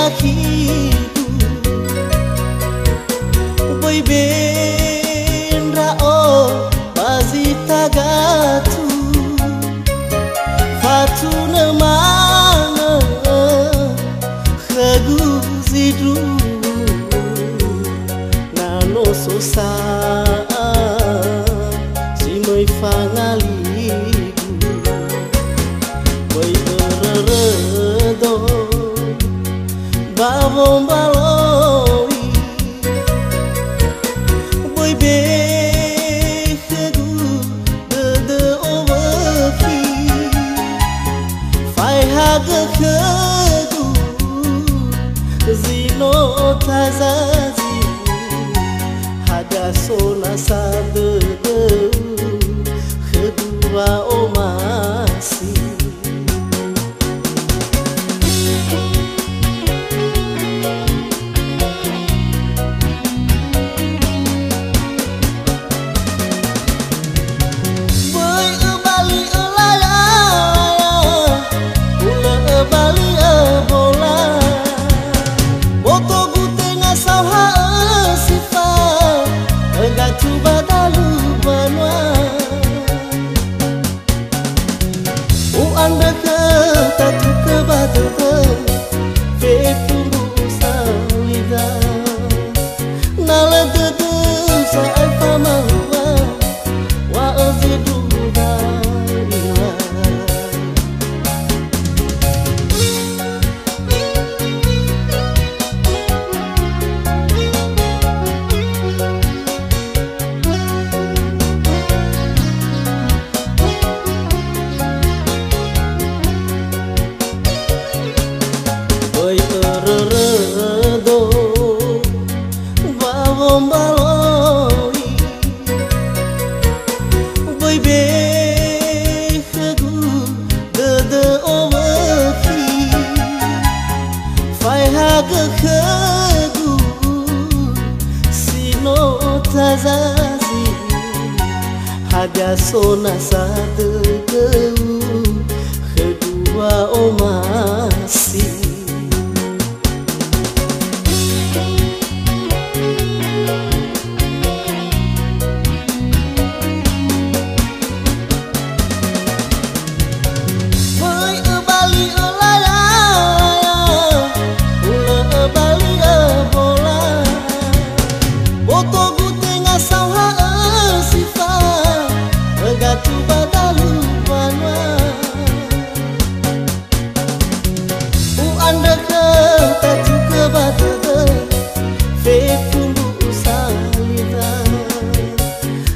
kakiku Boy ben rao bazi tagatu Fatu namana khagu zidru Nano sosa simoi fangaligu Boy reredo babom baloi Boy be khagu de overfi Fai haga khagu zino tazazi Hada sona sade kedua omasi Anda kata tu kebatu Vetumbu salida Nala dedu saat pamawa Wa azidu daila Boy reredo babom baloi Boy be khagu de overfi Fai haga khagu sino tazazi Haga sona sade kedua omasi Anda kata tu kebatu Vetumbu salida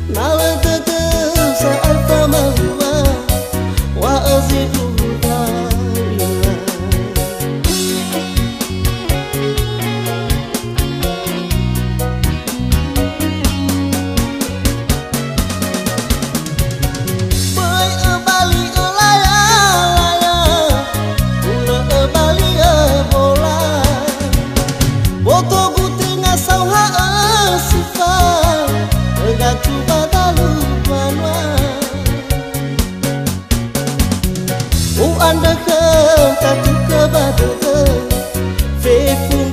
Nala dedu saat pamawa Wa azidu daila Boy bali olaya bali bola Boto gutenga sauha asifa Gatu badalu manwa Anda kata tu kebatu Vetumbu